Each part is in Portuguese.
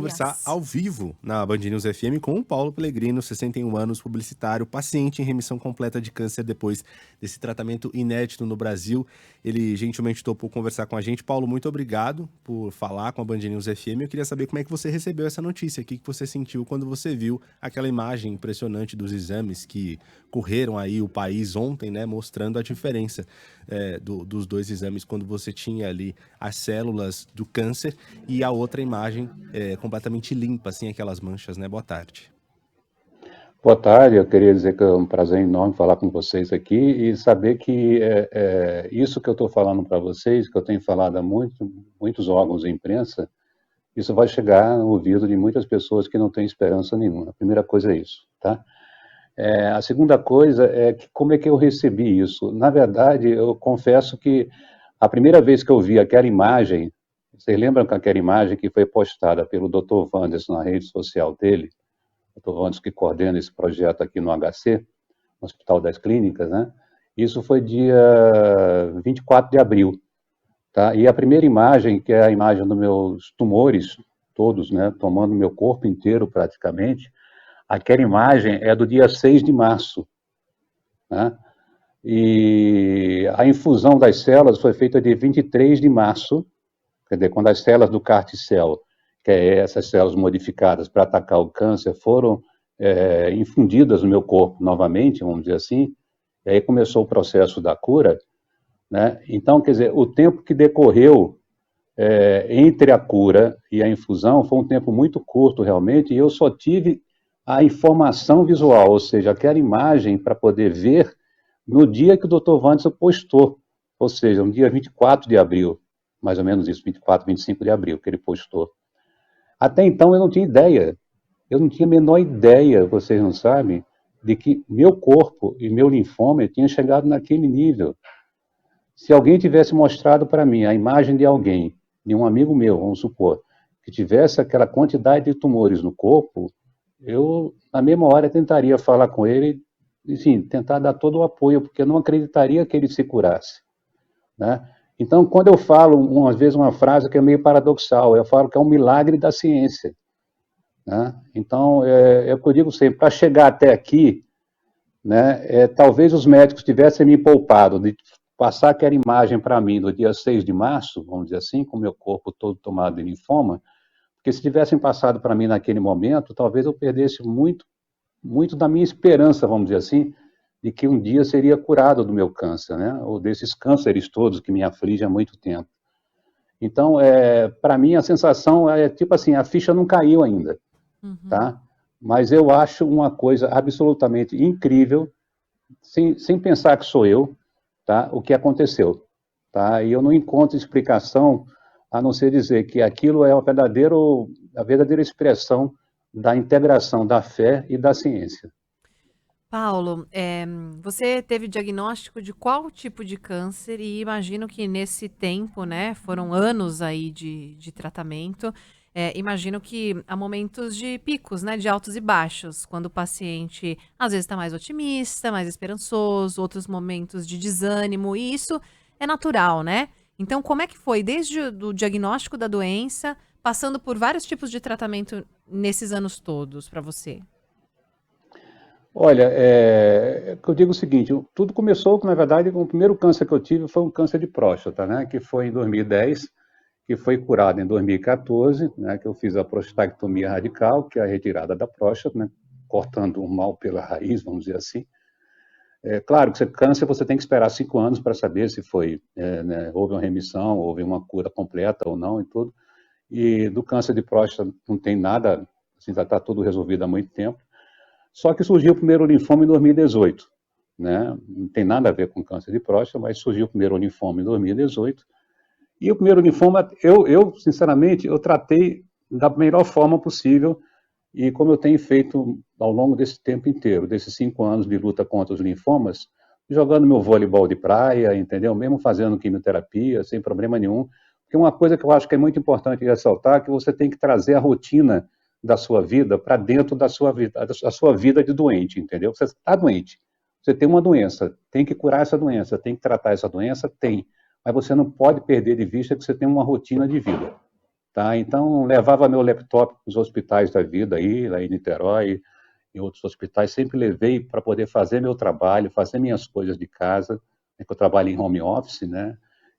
conversar Aliás. ao vivo na Band News FM com o Paulo Pellegrino, 61 anos, publicitário, paciente em remissão completa de câncer depois desse tratamento inédito no Brasil. Ele gentilmente topou conversar com a gente. Paulo, muito obrigado por falar com a Band News FM. Eu queria saber como é que você recebeu essa notícia, o que você sentiu quando você viu aquela imagem impressionante dos exames que correram aí o país ontem, né, mostrando a diferença dos dois exames, quando você tinha ali as células do câncer e a outra imagem completamente limpa, sem aquelas manchas, né? Boa tarde. Boa tarde, eu queria dizer que é um prazer enorme falar com vocês aqui e saber que isso que eu estou falando para vocês, que eu tenho falado a muitos órgãos de imprensa, isso vai chegar no ouvido de muitas pessoas que não têm esperança nenhuma. A primeira coisa é isso, tá? A segunda coisa é que como é que eu recebi isso? Na verdade, eu confesso que a primeira vez que eu vi aquela imagem, vocês lembram que aquela imagem que foi postada pelo Dr. Wanderson na rede social dele, Dr. Wanderson que coordena esse projeto aqui no HC, no Hospital das Clínicas, né? Isso foi dia 24 de abril, tá? E a primeira imagem, que é a imagem dos meus tumores, todos, né, tomando meu corpo inteiro praticamente, aquela imagem é do dia 6 de março, né? E a infusão das células foi feita de 23 de março, quer dizer, quando as células do CAR-T-cell, que é essas células modificadas para atacar o câncer, foram infundidas no meu corpo novamente, vamos dizer assim, e aí começou o processo da cura, né? Então, quer dizer, o tempo que decorreu entre a cura e a infusão foi um tempo muito curto, realmente, e eu só tive a informação visual, ou seja, aquela imagem para poder ver no dia que o Dr. Wanderson postou, ou seja, no dia 24 de abril, mais ou menos isso, 24, 25 de abril, que ele postou. Até então eu não tinha ideia, eu não tinha a menor ideia, vocês não sabem, de que meu corpo e meu linfoma tinham chegado naquele nível. Se alguém tivesse mostrado para mim a imagem de alguém, de um amigo meu, vamos supor, que tivesse aquela quantidade de tumores no corpo, eu, na mesma hora, tentaria falar com ele, enfim, tentar dar todo o apoio, porque eu não acreditaria que ele se curasse, né? Então, quando eu falo, às vezes, uma frase que é meio paradoxal, eu falo que é um milagre da ciência, né? Então, é o que eu digo sempre, para chegar até aqui, né, talvez os médicos tivessem me poupado de passar aquela imagem para mim no dia 6 de março, vamos dizer assim, com o meu corpo todo tomado de linfoma, porque se tivessem passado para mim naquele momento, talvez eu perdesse muito, muito da minha esperança, vamos dizer assim, de que um dia seria curado do meu câncer, né, ou desses cânceres todos que me afligem há muito tempo. Então, para mim, a sensação é tipo assim, a ficha não caiu ainda, tá? Mas eu acho uma coisa absolutamente incrível, sem pensar que sou eu, tá? O que aconteceu, tá? E eu não encontro explicação a não ser dizer que aquilo é a verdadeira expressão da integração da fé e da ciência. Paulo, você teve diagnóstico de qual tipo de câncer? E imagino que nesse tempo, né, foram anos aí de tratamento. Imagino que há momentos de picos, né, de altos e baixos, quando o paciente às vezes está mais otimista, mais esperançoso, outros momentos de desânimo, e isso é natural, né? Então, como é que foi desde o diagnóstico da doença, passando por vários tipos de tratamento nesses anos todos para você? Olha, eu digo o seguinte, tudo começou, na verdade, com o primeiro câncer que eu tive foi um câncer de próstata, né, que foi em 2010, que foi curado em 2014, né, que eu fiz a prostatectomia radical, que é a retirada da próstata, né, cortando o mal pela raiz, vamos dizer assim. É claro que câncer você tem que esperar 5 anos para saber se foi, né, houve uma remissão, houve uma cura completa ou não e tudo. E do câncer de próstata não tem nada, assim, já está tudo resolvido há muito tempo. Só que surgiu o primeiro linfoma em 2018, né? Não tem nada a ver com câncer de próstata, mas surgiu o primeiro linfoma em 2018. E o primeiro linfoma, sinceramente, eu tratei da melhor forma possível e como eu tenho feito ao longo desse tempo inteiro, desses 5 anos de luta contra os linfomas, jogando meu voleibol de praia, entendeu? Mesmo fazendo quimioterapia, sem problema nenhum. Porque uma coisa que eu acho que é muito importante ressaltar é que você tem que trazer a rotina da sua vida para dentro da sua vida de doente, entendeu? Você está doente, você tem uma doença, tem que curar essa doença, tem que tratar essa doença, tem. Mas você não pode perder de vista que você tem uma rotina de vida, tá? Então, levava meu laptop para os hospitais da vida aí, lá em Niterói, em outros hospitais, sempre levei para poder fazer meu trabalho, fazer minhas coisas de casa, né, que eu trabalho em home office, né?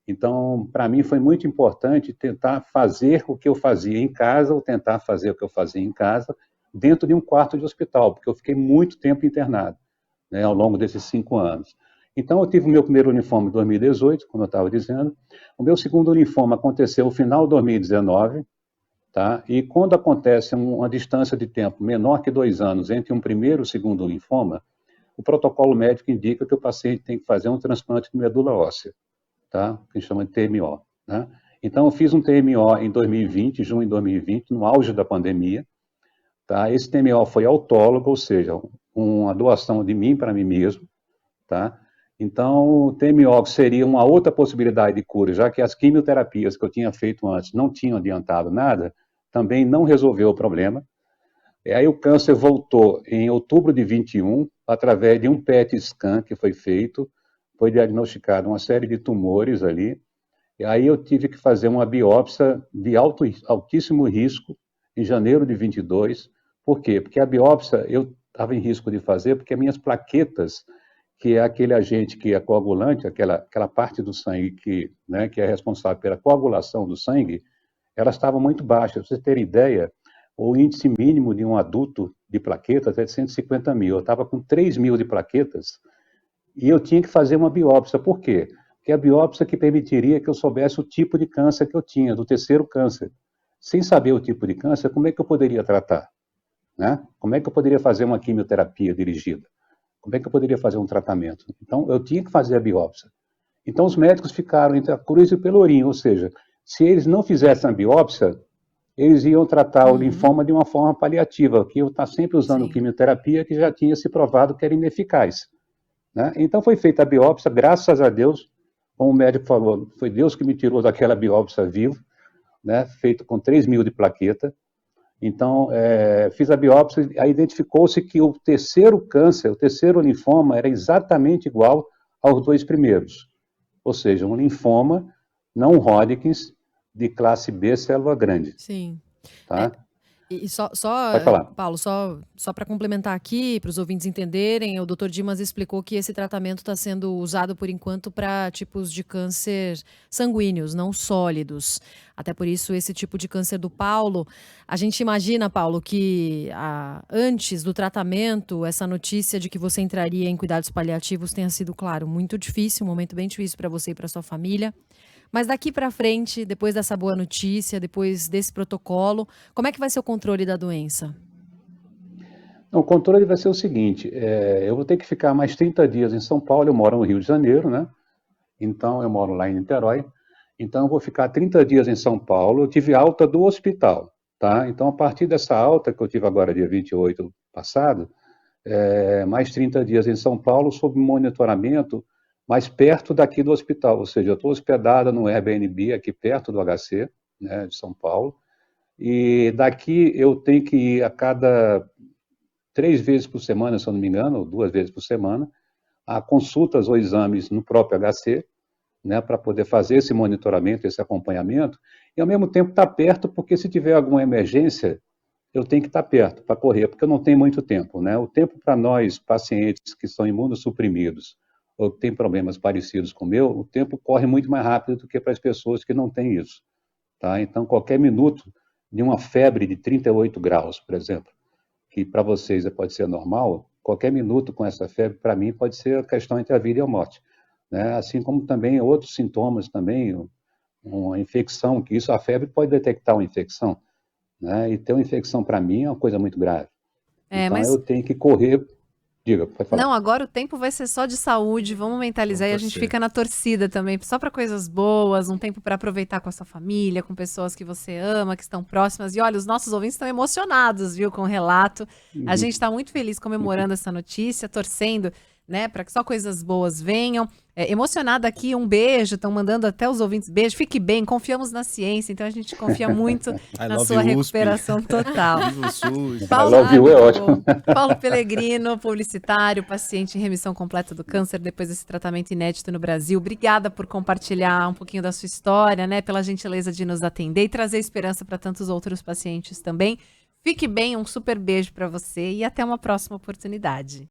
Então, para mim foi muito importante tentar fazer o que eu fazia em casa, ou tentar fazer o que eu fazia em casa, dentro de um quarto de hospital, porque eu fiquei muito tempo internado, né, ao longo desses 5 anos. Então, eu tive o meu primeiro linfoma em 2018, como eu estava dizendo. O meu segundo linfoma aconteceu no final de 2019, tá? E quando acontece uma distância de tempo menor que 2 anos entre um primeiro e o segundo linfoma, o protocolo médico indica que o paciente tem que fazer um transplante de medula óssea, tá? Que a gente chama de TMO, né? Então, eu fiz um TMO em 2020, junho de 2020, no auge da pandemia, tá? Esse TMO foi autólogo, ou seja, uma doação de mim para mim mesmo, tá? Então, o TMO seria uma outra possibilidade de cura, já que as quimioterapias que eu tinha feito antes não tinham adiantado nada, também não resolveu o problema. E aí o câncer voltou em outubro de 21, através de um PET scan que foi feito, foi diagnosticado uma série de tumores ali, e aí eu tive que fazer uma biópsia de altíssimo risco em janeiro de 22. Por quê? Porque a biópsia eu estava em risco de fazer porque as minhas plaquetas, que é aquele agente que é coagulante, aquela parte do sangue que, né, que é responsável pela coagulação do sangue, elas estavam muito baixas. Para vocês terem ideia, o índice mínimo de um adulto de plaquetas é de 150 mil. Eu estava com 3 mil de plaquetas e eu tinha que fazer uma biópsia. Por quê? Porque a biópsia que permitiria que eu soubesse o tipo de câncer que eu tinha, do terceiro câncer. Sem saber o tipo de câncer, como é que eu poderia tratar? Né? Como é que eu poderia fazer uma quimioterapia dirigida? Como é que eu poderia fazer um tratamento? Então, eu tinha que fazer a biópsia. Então, os médicos ficaram entre a cruz e o pelourinho, ou seja, se eles não fizessem a biópsia, eles iam tratar o linfoma de uma forma paliativa, que eu estou sempre usando quimioterapia que já tinha se provado que era ineficaz. Né? Então, foi feita a biópsia, graças a Deus, como o médico falou, foi Deus que me tirou daquela biópsia vivo, né, feito com 3 mil de plaqueta. Então, fiz a biópsia, aí identificou-se que o terceiro câncer, o terceiro linfoma, era exatamente igual aos 2 primeiros. Ou seja, um linfoma não Hodgkins de classe B, célula grande. Sim. Tá? E só, Pode falar. Paulo, só para complementar aqui, para os ouvintes entenderem, o Dr. Dimas explicou que esse tratamento está sendo usado por enquanto para tipos de câncer sanguíneos, não sólidos. Até por isso, esse tipo de câncer do Paulo, a gente imagina, Paulo, que antes do tratamento, essa notícia de que você entraria em cuidados paliativos tenha sido, claro, muito difícil, um momento bem difícil para você e para sua família. Mas daqui para frente, depois dessa boa notícia, depois desse protocolo, como é que vai ser o controle da doença? O controle vai ser o seguinte, eu vou ter que ficar mais 30 dias em São Paulo, eu moro no Rio de Janeiro, né? Então, eu moro lá em Niterói, então eu vou ficar 30 dias em São Paulo, eu tive alta do hospital, tá? Então, a partir dessa alta que eu tive agora, dia 28 passado, mais 30 dias em São Paulo, sob monitoramento, mais perto daqui do hospital, ou seja, eu estou hospedada no Airbnb aqui perto do HC, né, de São Paulo, e daqui eu tenho que ir a cada 3 vezes por semana, se eu não me engano, ou 2 vezes por semana, a consultas ou exames no próprio HC, né, para poder fazer esse monitoramento, esse acompanhamento, e ao mesmo tempo estar perto, porque se tiver alguma emergência, eu tenho que estar perto para correr, porque eu não tenho muito tempo, né? O tempo para nós, pacientes que são imunossuprimidos, ou que têm problemas parecidos com o meu, o tempo corre muito mais rápido do que para as pessoas que não têm isso, tá? Então, qualquer minuto de uma febre de 38 graus, por exemplo, que para vocês pode ser normal, qualquer minuto com essa febre, para mim, pode ser a questão entre a vida e a morte, né? Assim como também outros sintomas também, uma infecção, que isso, a febre pode detectar uma infecção, né? E ter uma infecção, para mim, é uma coisa muito grave. Então, eu tenho que correr. Diga, pode falar. Não, agora o tempo vai ser só de saúde, vamos mentalizar e a gente fica na torcida também, só para coisas boas, um tempo para aproveitar com a sua família, com pessoas que você ama, que estão próximas. E olha, os nossos ouvintes estão emocionados, viu, com o relato. A gente está muito feliz comemorando essa notícia, torcendo, né, para que só coisas boas venham. emocionada aqui, um beijo, estão mandando até os ouvintes beijo. Fique bem, confiamos na ciência, então a gente confia muito na sua recuperação total. Viva o SUS. Paulo, I love you é ótimo. Paulo Pellegrino, publicitário, paciente em remissão completa do câncer depois desse tratamento inédito no Brasil. Obrigada por compartilhar um pouquinho da sua história, né? Pela gentileza de nos atender e trazer esperança para tantos outros pacientes também. Fique bem, um super beijo para você e até uma próxima oportunidade.